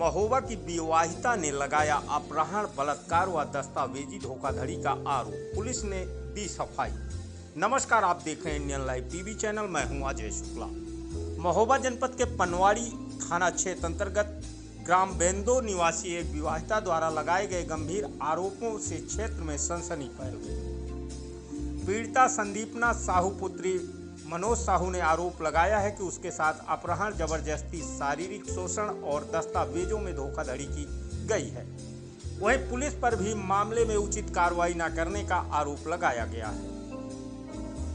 महोबा की विवाहिता ने लगाया अपहरण, बलात्कार व दस्तावेजी धोखाधड़ी का आरोप, पुलिस ने दी सफाई। नमस्कार, आप देख रहे हैं इंडियन लाइव टीवी चैनल। मैं हूं अजय शुक्ला। महोबा जनपद के पनवाड़ी थाना क्षेत्र अंतर्गत ग्राम बेंदो निवासी एक विवाहिता द्वारा लगाए गए गंभीर आरोपों से क्षेत्र में सनसनी फैल गई। पीड़िता संदीपना साहू पुत्री मनोज साहू ने आरोप लगाया है कि उसके साथ अपहरण, जबरदस्ती, शारीरिक शोषण और दस्तावेजों में धोखाधड़ी की गई है। वहीं पुलिस पर भी मामले में उचित कार्रवाई न करने का आरोप लगाया गया है।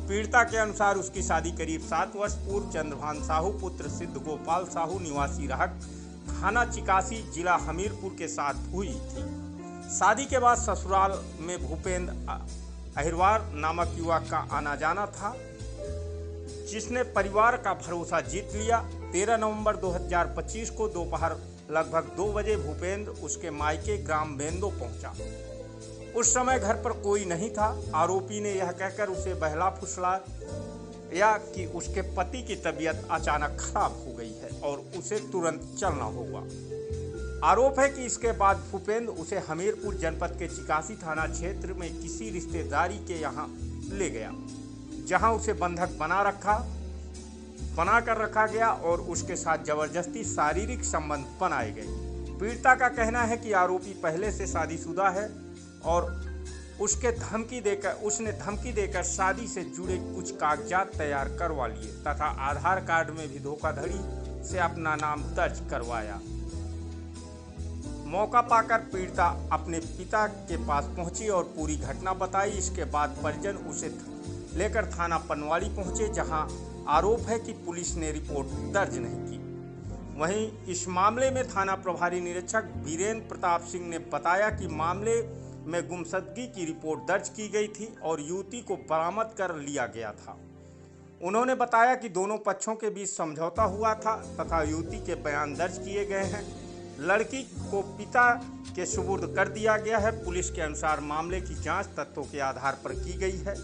पीड़िता के अनुसार उसकी शादी करीब 7 वर्ष पूर्व चंद्रभान साहू पुत्र सिद्ध गोपाल साहू निवासी रहक थाना चिकासी जिला हमीरपुर के साथ हुई थी। शादी के बाद ससुराल में भूपेंद्र अहिरवार नामक युवक का आना जाना था, जिसने परिवार का भरोसा जीत लिया। 13 नवंबर 2025 को दोपहर लगभग 2 बजे भूपेंद्र उसके मायके ग्राम बेंदो पहुंचा। उस समय घर पर कोई नहीं था। आरोपी ने यह कहकर उसे बहला फुसलाया कि उसके पति की तबीयत अचानक खराब हो गई है और उसे तुरंत चलना होगा। आरोप है कि इसके बाद भूपेंद्र उसे हमीरपुर जनपद के चिकासी थाना क्षेत्र में किसी रिश्तेदारी के यहाँ ले गया, जहां उसे बंधक बना कर रखा गया और उसके साथ जबरदस्ती शारीरिक संबंध बनाए गए। पीड़िता का कहना है कि आरोपी पहले से शादीशुदा है और उसने धमकी देकर शादी से जुड़े कुछ कागजात तैयार करवा लिए तथा आधार कार्ड में भी धोखाधड़ी से अपना नाम दर्ज करवाया। मौका पाकर पीड़िता अपने पिता के पास पहुंची और पूरी घटना बताई। इसके बाद परिजन उसे लेकर थाना पनवाड़ी पहुंचे, जहां आरोप है कि पुलिस ने रिपोर्ट दर्ज नहीं की। वहीं इस मामले में थाना प्रभारी निरीक्षक वीरेंद्र प्रताप सिंह ने बताया कि मामले में गुमशुदगी की रिपोर्ट दर्ज की गई थी और युवती को बरामद कर लिया गया था। उन्होंने बताया कि दोनों पक्षों के बीच समझौता हुआ था तथा युवती के बयान दर्ज किए गए हैं। लड़की को पिता के सुपुर्द कर दिया गया है। पुलिस के अनुसार मामले की जांच तथ्यों के आधार पर की गई है।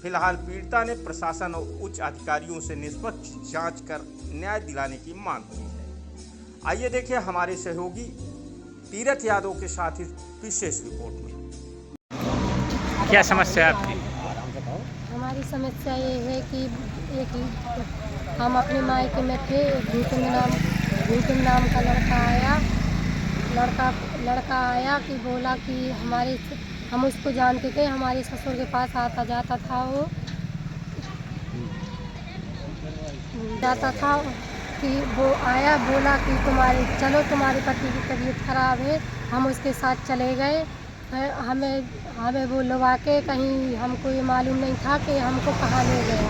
फिलहाल पीड़िता ने प्रशासन और उच्च अधिकारियों से निष्पक्ष जांच कर न्याय दिलाने की मांग की है। आइए देखिए हमारे सहयोगी तीरथ यादव के साथ इस विशेष रिपोर्ट में। क्या समस्या है आपकी? हमारी समस्या ये है कि हम अपने मायके में थे। भूपेंद्र नाम का लड़का आया कि बोला कि हम उसको जानते थे, हमारे ससुर के पास आता जाता था। वो जाता था कि वो आया, बोला कि तुम्हारे पति की तबीयत खराब है। हम उसके साथ चले गए। हमें वो लगा के कहीं, हमको ये मालूम नहीं था कि हमको कहाँ ले गए।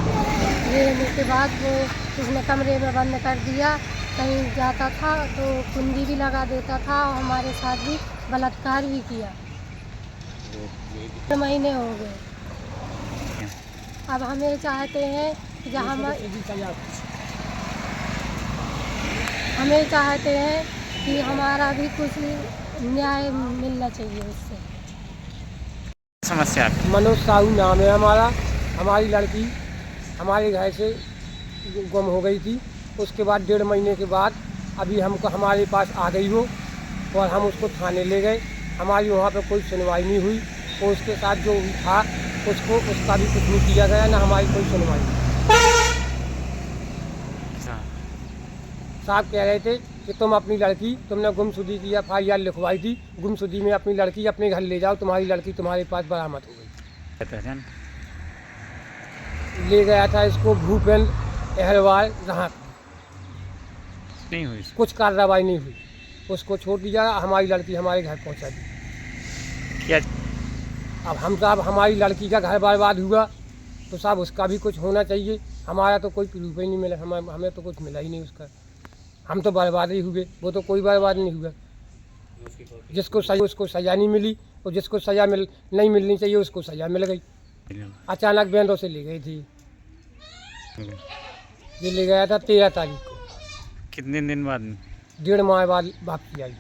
लेने के बाद वो उसने कमरे में बंद कर दिया। कहीं जाता था तो कुंडी भी लगा देता था और हमारे साथ भी बलात्कार भी किया। 2 महीने हो गए। अब हमें चाहते हैं कि कि हमारा भी कुछ न्याय मिलना चाहिए उससे। समस्या है? मनोज साहू नाम है हमारा। हमारी लड़की हमारे घर से गुम हो गई थी। उसके बाद 1.5 महीने के बाद अभी हमारे पास आ गई वो और हम उसको थाने ले गए। हमारी वहाँ पर कोई सुनवाई नहीं हुई और उसके साथ जो था उसका भी कुछ नहीं किया गया, ना हमारी कोई सुनवाई नहीं। साहब कह रहे थे कि तुमने गुमशुदगी की FIR लिखवाई थी, गुमशुदगी में अपनी लड़की अपने घर ले जाओ, तुम्हारी लड़की तुम्हारे पास बरामद हो गई। ले गया था इसको भूपेंद्र अहिरवार रहा, नहीं हुई, कुछ कार्रवाई नहीं हुई। उसको छोड़ दिया, हमारी लड़की हमारे घर पहुंचा दी। क्या अब साहब हमारी लड़की का घर बर्बाद हुआ तो साहब उसका भी कुछ होना चाहिए। हमारा तो कोई प्रूफ ही नहीं मिला, हमें तो कुछ मिला ही नहीं उसका। हम तो बर्बाद ही हुए, वो तो कोई बर्बाद नहीं हुआ। जिसको सही उसको सज़ा नहीं मिली और जिसको सज़ा नहीं मिलनी चाहिए उसको सज़ा मिल गई। अचानक बेंदो से ले गई थी। ये ले गया था 13 तारीख को। कितने दिन बाद? 1.5 माह बाद वापसी आई।